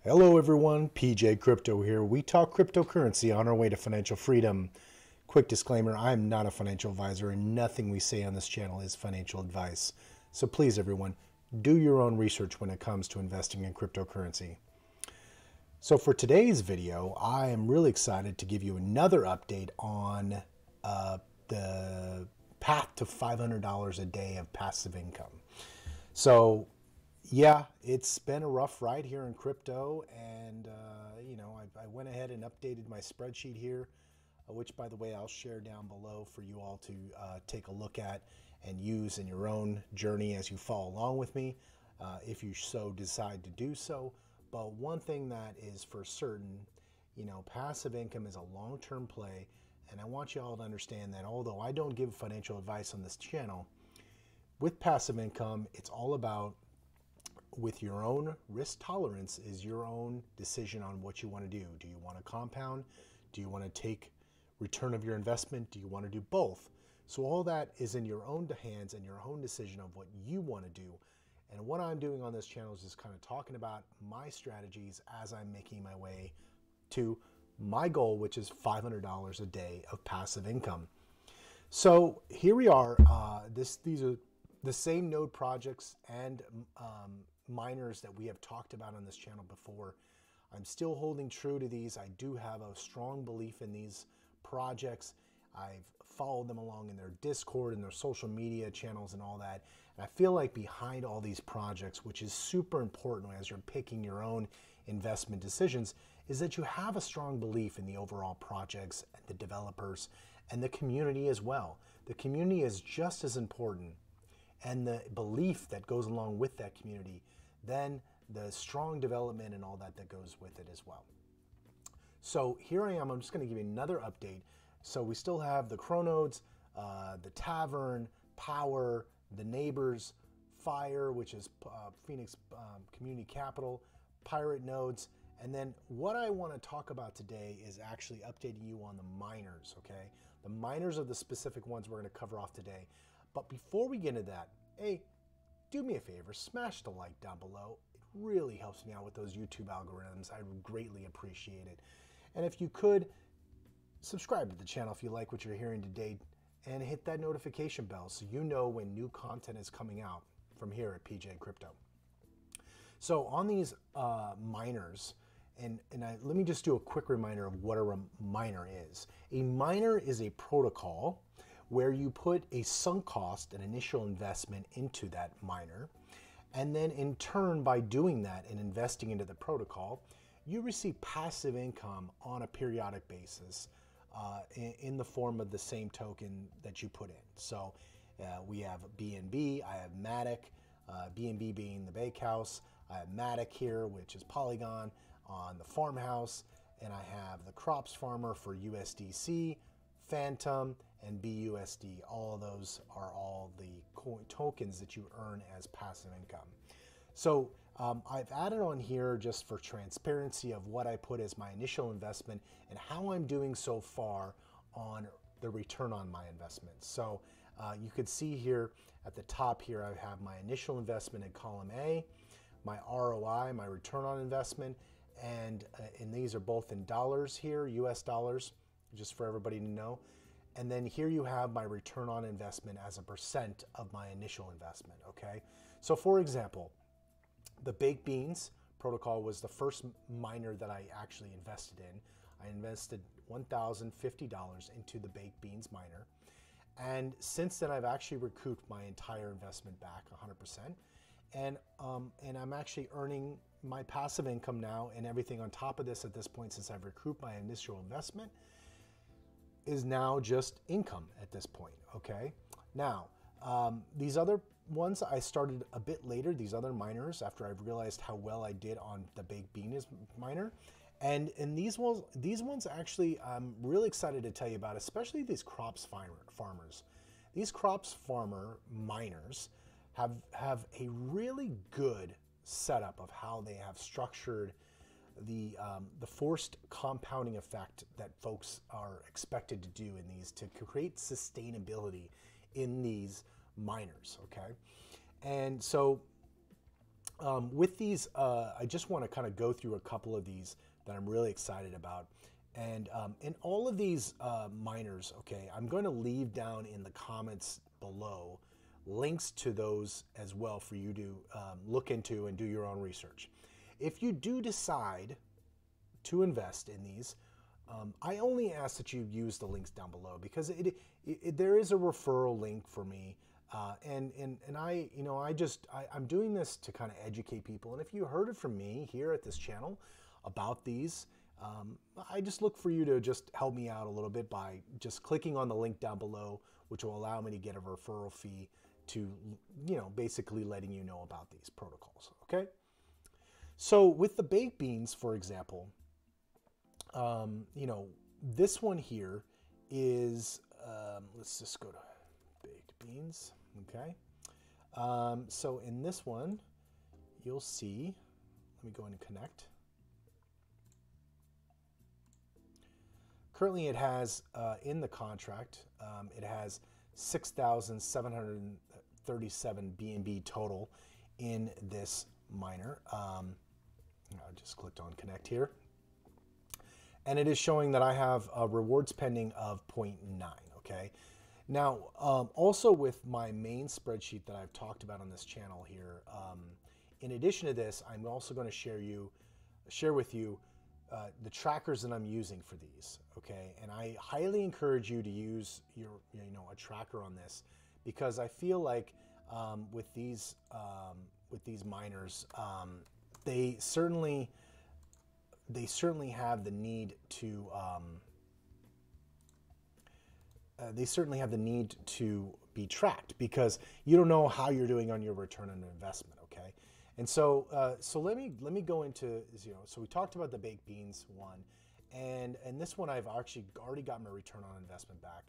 Hello everyone, PJ Crypto here. We talk cryptocurrency on our way to financial freedom. Quick disclaimer, I am not a financial advisor and nothing we say on this channel is financial advice. So please everyone, do your own research when it comes to investing in cryptocurrency. So for today's video, I am really excited to give you another update on the path to $500 a day of passive income. So yeah, it's been a rough ride here in crypto, and I went ahead and updated my spreadsheet here, which, by the way, I'll share down below for you all to take a look at and use in your own journey as you follow along with me, if you so decide to do so. But one thing that is for certain, passive income is a long-term play, and I want you all to understand that although I don't give financial advice on this channel, with passive income, it's all about with your own risk tolerance is your own decision on what you want to do. Do you want to compound? Do you want to take return of your investment? Do you want to do both? So all that is in your own hands and your own decision of what you want to do. And what I'm doing on this channel is just kind of talking about my strategies as I'm making my way to my goal, which is $500 a day of passive income. So here we are. These are the same node projects and miners that we have talked about on this channel before. I'm still holding true to these. I do have a strong belief in these projects. I've followed them along in their Discord and their social media channels and all that. And I feel like behind all these projects, which is super important as you're picking your own investment decisions, is that you have a strong belief in the overall projects and the developers and the community as well. The community is just as important, and the belief that goes along with that community, then the strong development and all that goes with it as well. So here I am, I'm just going to give you another update. So we still have the Chronodes, the Tavern, Power, the Neighbours, Fire, which is Phoenix Community Capital, Pirate nodes, and then what I want to talk about today is actually updating you on the miners, okay? The miners are the specific ones we're going to cover off today. But before we get into that, hey, do me a favor, smash the like down below. It really helps me out with those YouTube algorithms. I would greatly appreciate it. And if you could, subscribe to the channel if you like what you're hearing today, and hit that notification bell so you know when new content is coming out from here at PJ Crypto. So on these miners, let me just do a quick reminder of what a miner is. A miner is a protocol where you put a sunk cost, an initial investment into that miner, and then in turn, by doing that and investing into the protocol, you receive passive income on a periodic basis in the form of the same token that you put in. So we have BNB, I have Matic, BNB being the bakehouse, I have Matic here, which is Polygon on the farmhouse, and I have the Crops Farmer for USDC, Fantom, and BUSD. All of those are all the tokens that you earn as passive income. So I've added on here just for transparency of what I put as my initial investment and how I'm doing so far on the return on my investments. So you could see here at the top here, I have my initial investment in column A, my ROI, my return on investment, and these are both in dollars here, US dollars, just for everybody to know. And then here you have my return on investment as a percent of my initial investment, okay? So for example, the baked beans protocol was the first miner that I actually invested in. I invested $1,050 into the baked beans miner. And since then, I've actually recouped my entire investment back 100%. And I'm actually earning my passive income now, and everything on top of this at this point, since I've recouped my initial investment, is now just income at this point, okay? Now, these other ones I started a bit later, these other miners, after I've realized how well I did on the baked beans miner. And these ones actually I'm really excited to tell you about, especially these crops farmers. These crops farmer miners have a really good setup of how they have structured the forced compounding effect that folks are expected to do in these to create sustainability in these miners, okay? And so With these, I just want to kind of go through a couple of these that I'm really excited about. And all of these miners, okay, I'm going to leave down in the comments below links to those as well for you to look into and do your own research. If you do decide to invest in these, I only ask that you use the links down below because there is a referral link for me. And I, you know, I'm doing this to kind of educate people. And if you heard it from me here at this channel about these, I just look for you to just help me out a little bit by just clicking on the link down below, which will allow me to get a referral fee to, you know, basically letting you know about these protocols. Okay. So with the baked beans, for example, you know, this one here is, let's just go to baked beans. Okay. So in this one, you'll see, let me go in and connect. Currently it has, in the contract, it has 6,737 BNB total in this miner. I just clicked on connect here. And it is showing that I have rewards pending of 0.9, okay? Now, also with my main spreadsheet that I've talked about on this channel here, in addition to this, I'm also going to share with you the trackers that I'm using for these, okay? And I highly encourage you to use a tracker on this because I feel like with these miners, they certainly have the need to be tracked because you don't know how you're doing on your return on investment, okay? And so let me go into, you know, so we talked about the baked beans one, and this one I've actually already got my return on investment back,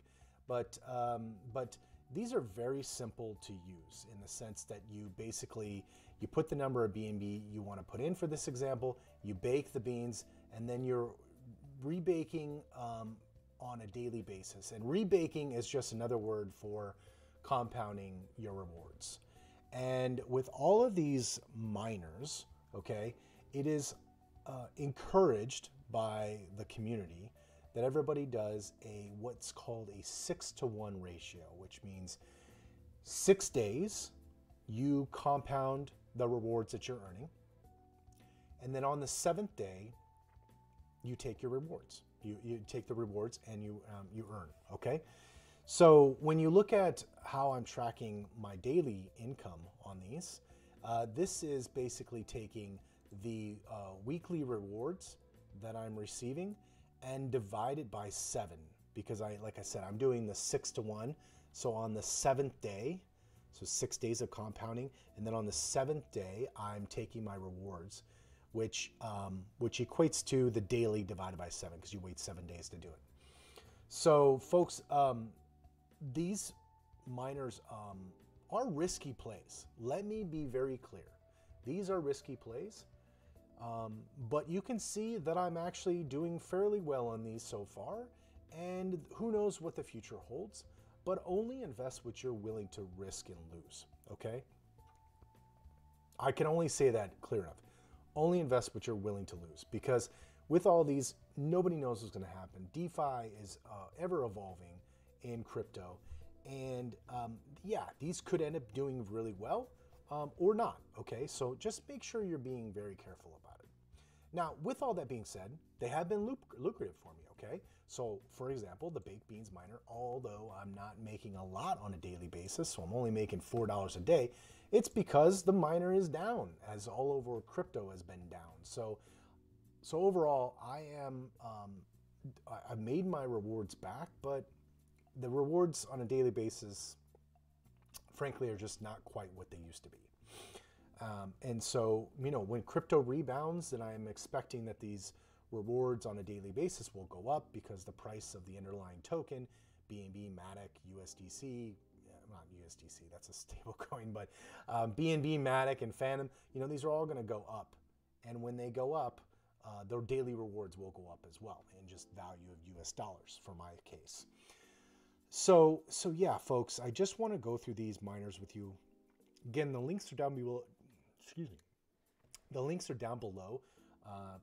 but these are very simple to use in the sense that you basically, you put the number of BNB you want to put in for this example, you bake the beans, and then you're rebaking on a daily basis. And rebaking is just another word for compounding your rewards. And with all of these miners, okay, it is encouraged by the community that everybody does what's called a 6-to-1 ratio, which means 6 days you compound the rewards that you're earning, and then on the 7th day you take your rewards. You take the rewards and you earn. Okay. So when you look at how I'm tracking my daily income on these, this is basically taking the weekly rewards that I'm receiving and divide it by 7 because like I said, I'm doing the 6-to-1. So on the 7th day, so 6 days of compounding, and then on the 7th day, I'm taking my rewards, which equates to the daily divided by 7 because you wait 7 days to do it. So folks, these miners are risky plays. Let me be very clear. These are risky plays, but you can see that I'm actually doing fairly well on these so far, and who knows what the future holds, but only invest what you're willing to risk and lose, okay? I can only say that clear enough. Only invest what you're willing to lose because with all these, nobody knows what's going to happen. DeFi is ever evolving in crypto. And yeah, these could end up doing really well or not. Okay, so just make sure you're being very careful about it. Now, with all that being said, they have been lucrative for me. Okay, so for example, the baked beans miner, although I'm not making a lot on a daily basis, so I'm only making $4 a day, it's because the miner is down, as all over crypto has been down. So overall, I've made my rewards back, but the rewards on a daily basis, frankly, are just not quite what they used to be. And so, you know, when crypto rebounds, then I'm expecting that these rewards on a daily basis will go up because the price of the underlying token, BNB, Matic, USDC, not USDC, that's a stable coin, but BNB, Matic, and Fantom, you know, these are all going to go up. And when they go up, their daily rewards will go up as well in just value of US dollars for my case. So yeah, folks, I just want to go through these miners with you. Again, the links are down below. Excuse me. The links are down below.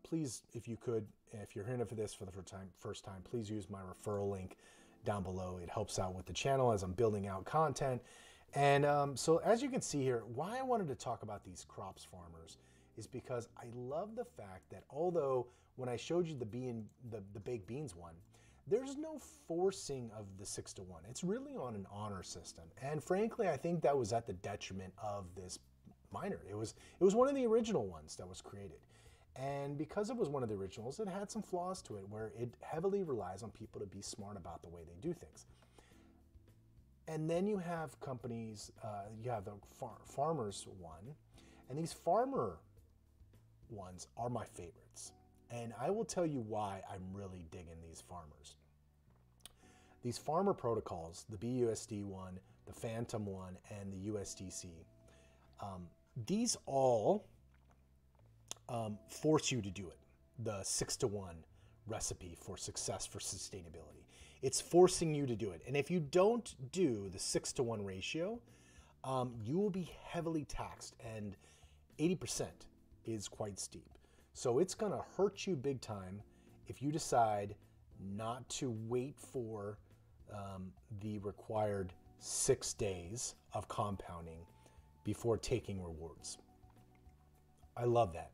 Please, if you could, if you're hearing for this for the first time, please use my referral link down below. It helps out with the channel as I'm building out content. And so as you can see here, why I wanted to talk about these crops farmers is because I love the fact that although when I showed you the baked beans one, there's no forcing of the 6-to-1. It's really on an honor system. And frankly, I think that was at the detriment of this miner. It was one of the original ones that was created. And because it was one of the originals, it had some flaws to it where it heavily relies on people to be smart about the way they do things. And then you have companies, you have the farmers one, and these farmer ones are my favorites. And I will tell you why I'm really digging these farmers. These farmer protocols, the BUSD one, the Fantom one, and the USDC, these all force you to do it. The 6-to-1 recipe for success for sustainability. It's forcing you to do it. And if you don't do the 6-to-1 ratio, you will be heavily taxed, and 80% is quite steep. So it's going to hurt you big time if you decide not to wait for the required 6 days of compounding before taking rewards. I love that.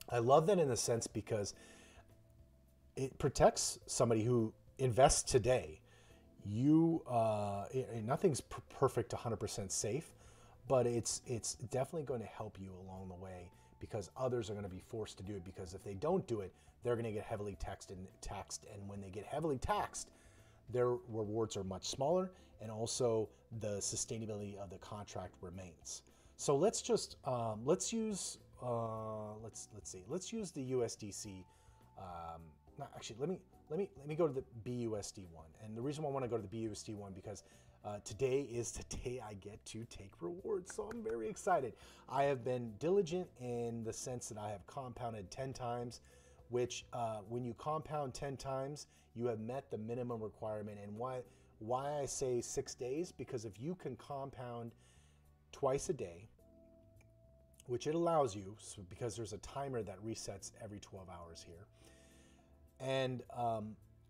I love that in the sense because it protects somebody who invests today. Nothing's perfect 100% safe, but it's definitely going to help you along the way because others are going to be forced to do it, because if they don't do it, they're going to get heavily taxed, and when they get heavily taxed, their rewards are much smaller, and also the sustainability of the contract remains. So let's just let's use the USDC. Actually, let me go to the BUSD one. And the reason why I want to go to the BUSD one because today is the day I get to take rewards, so I'm very excited. I have been diligent in the sense that I have compounded 10 times, which when you compound 10 times, you have met the minimum requirement. And why I say 6 days, because if you can compound twice a day, which it allows you, so because there's a timer that resets every 12 hours here. And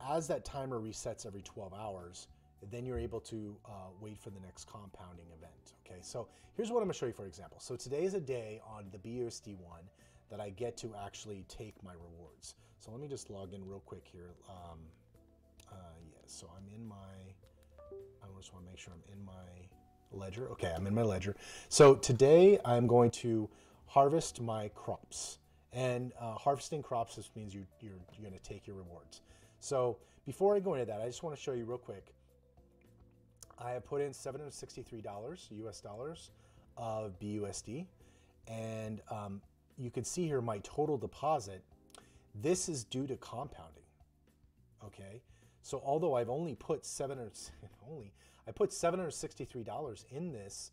as that timer resets every 12 hours, then you're able to wait for the next compounding event. Okay, so here's what I'm gonna show you for example. So today is a day on the BUSD one that I get to actually take my rewards. So let me just log in real quick here. So I'm in my, I just wanna make sure I'm in my ledger. Okay, I'm in my ledger. So today I'm going to harvest my crops. And harvesting crops just means you're going to take your rewards. So before I go into that, I just want to show you real quick. I have put in $763 US dollars of BUSD, and you can see here my total deposit. This is due to compounding. Okay, so although I've only put $763 in this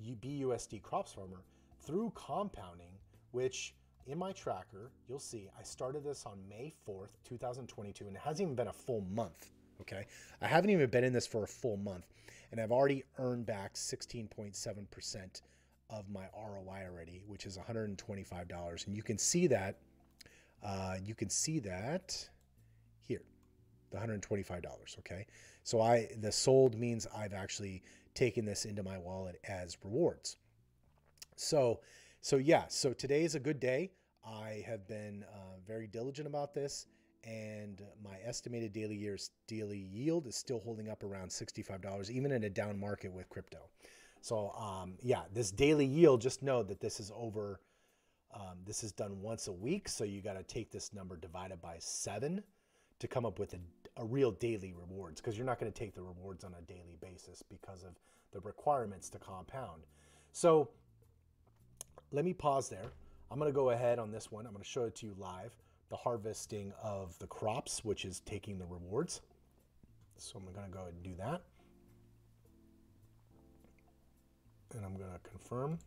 BUSD Crops Farmer through compounding, which in my tracker, you'll see I started this on May 4th, 2022, and it hasn't even been a full month, okay? I haven't even been in this for a full month, and I've already earned back 16.7% of my ROI already, which is $125. And you can see that, here, the $125, okay? So the sold means I've actually taken this into my wallet as rewards. So today is a good day. I have been very diligent about this, and my estimated daily yield is still holding up around $65, even in a down market with crypto. So this daily yield, just know that this is over. This is done once a week, so you got to take this number divided by 7 to come up with a real daily rewards, because you're not going to take the rewards on a daily basis because of the requirements to compound. So let me pause there. I'm going to go ahead on this one. I'm going to show it to you live, the harvesting of the crops, which is taking the rewards. So I'm going to go ahead and do that. And I'm going to confirm.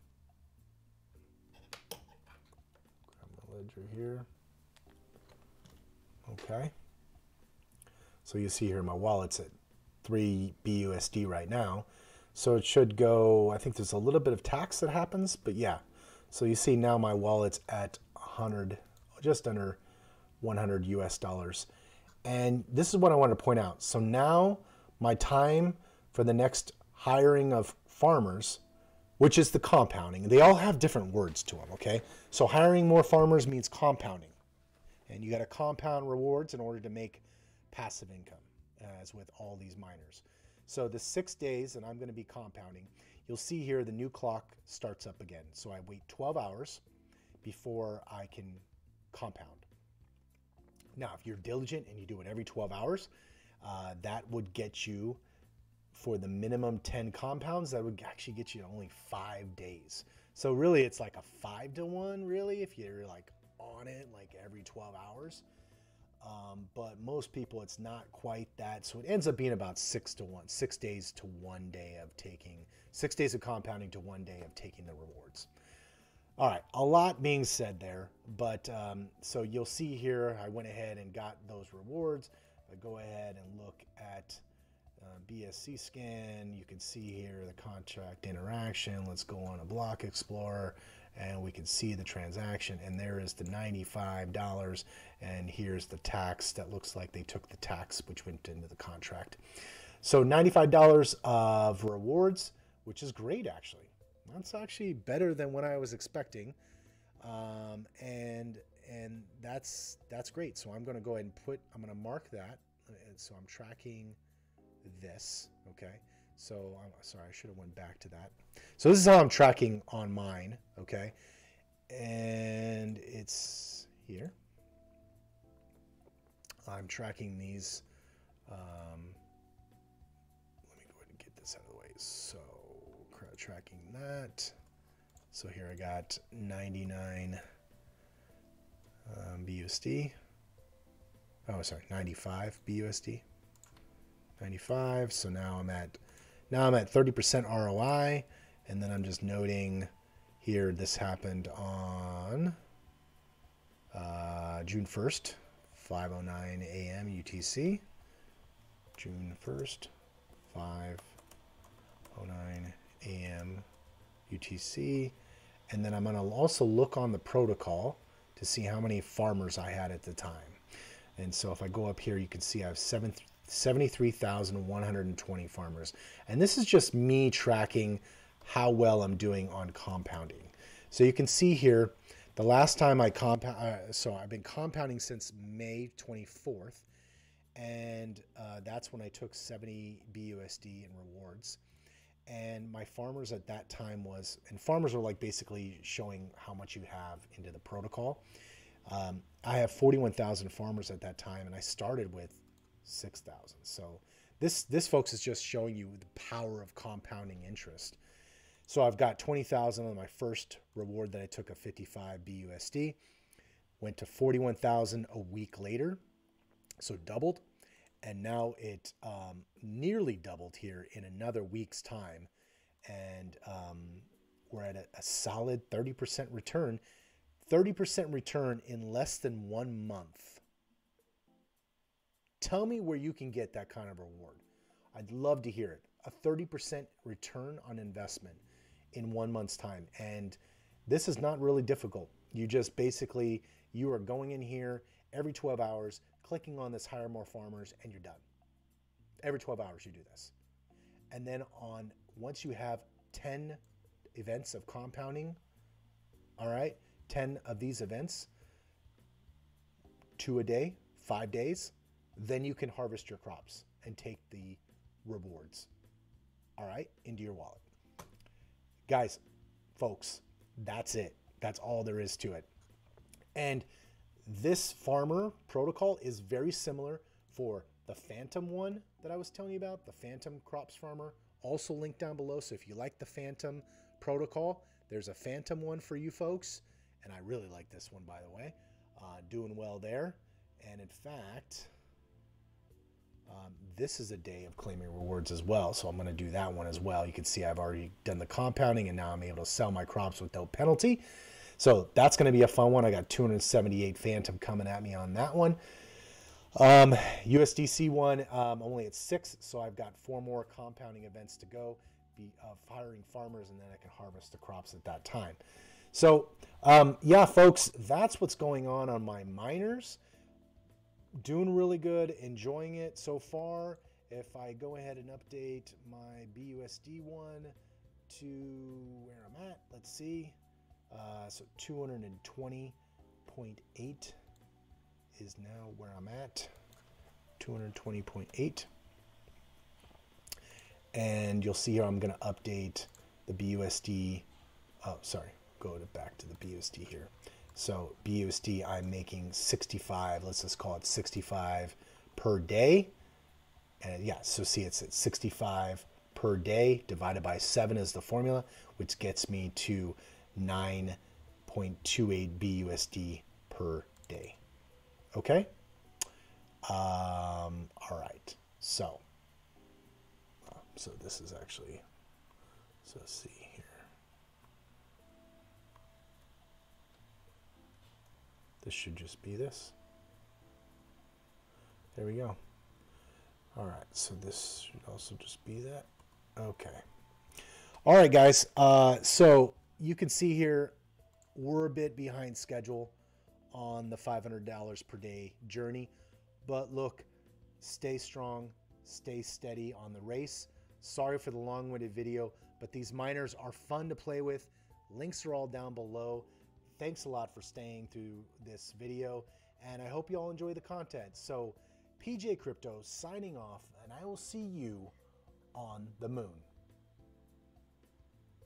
Grab my ledger here. Okay. So you see here my wallet's at 3 BUSD right now. So it should go, I think there's a little bit of tax that happens, but yeah. So you see now my wallet's at 100, just under 100 US dollars. And this is what I want to point out. So now my time for the next hiring of farmers, which is the compounding. They all have different words to them, okay? So hiring more farmers means compounding. And you got to compound rewards in order to make passive income, as with all these miners. So the 6 days, and I'm going to be compounding, you'll see here the new clock starts up again. So I wait 12 hours before I can compound. Now, if you're diligent and you do it every 12 hours, that would get you, for the minimum 10 compounds, that would actually get you to only 5 days. So really, it's like a 5-to-1, really, if you're like on it like every 12 hours. But most people, it's not quite that. So it ends up being about 6-to-1, 6 days to 1 day of taking, 6 days of compounding to 1 day of taking the rewards. All right, a lot being said there, but so you'll see here, I went ahead and got those rewards. I go ahead and look at BSC scan. You can see here the contract interaction. Let's go on a block explorer and we can see the transaction, and there is the $95, and here's the tax. That looks like they took the tax which went into the contract. So $95 of rewards, which is great actually. That's actually better than what I was expecting, and that's great. So I'm going to go ahead and I'm going to mark that. And so I'm tracking this. Okay. So I'm sorry, I should have went back to that. So this is how I'm tracking on mine. Okay. And it's here. I'm tracking these. Let me go ahead and get this out of the way. So tracking that. So here I got 99 BUSD. Oh, sorry, 95 BUSD. 95. So now I'm at 30% ROI, and then I'm just noting here this happened on June 1st, 5:09 a.m. UTC. June 1st, 5:09 a.m. UTC, and then I'm going to also look on the protocol to see how many farmers I had at the time. And so if I go up here, you can see I have 73,120 farmers, and this is just me tracking how well I'm doing on compounding. So you can see here the last time I so I've been compounding since May 24th, and that's when I took 70 BUSD in rewards. And my farmers at that time and farmers are like basically showing how much you have into the protocol. I have 41,000 farmers at that time, and I started with 6,000. So this folks is just showing you the power of compounding interest. So I've got 20,000 on my first reward that I took of 55 BUSD, went to 41,000 a week later. So doubled. And now it nearly doubled here in another week's time. And we're at a solid 30% return. 30% return in less than 1 month. Tell me where you can get that kind of reward. I'd love to hear it. A 30% return on investment in 1 month's time. And this is not really difficult. You just basically, you are going in here every 12 hours, clicking on this hire more farmers, and you're done. Every 12 hours you do this. And then once you have 10 events of compounding, all right, 10 of these events, 2 a day, 5 days, then you can harvest your crops and take the rewards, all right, into your wallet. Guys, folks, that's it. That's all there is to it. And this farmer protocol is very similar for the Fantom one that I was telling you about, the Fantom Crops Farmer, also linked down below. So if you like the Fantom protocol, there's a Fantom one for you folks. And I really like this one, by the way. Doing well there. And in fact, this is a day of claiming rewards as well. So I'm going to do that one as well. You can see I've already done the compounding, and now I'm able to sell my crops with no penalty. So that's going to be a fun one. I got 278 Fantom coming at me on that one. USDC one, only at 6. So I've got 4 more compounding events to go, hiring farmers, and then I can harvest the crops at that time. So, yeah, folks, that's what's going on my miners. Doing really good, enjoying it so far. If I go ahead and update my BUSD one to where I'm at, let's see. So 220.8 is now where I'm at. 220.8. And you'll see here I'm going to update the BUSD. Oh, sorry. Back to the BUSD here. So BUSD, I'm making 65. Let's just call it 65 per day. And yeah, so see it's at 65 per day divided by 7 is the formula, which gets me to 9.28 BUSD per day. Okay. All right. So this is actually. So let's see here. This should just be this. There we go. All right, so this should also just be that. Okay. All right, guys. So you can see here we're a bit behind schedule on the $500 per day journey. But look, stay strong, stay steady on the race. Sorry for the long-winded video, but these miners are fun to play with. Links are all down below. Thanks a lot for staying through this video, and I hope you all enjoy the content. So, PJ Crypto signing off, and I will see you on the moon.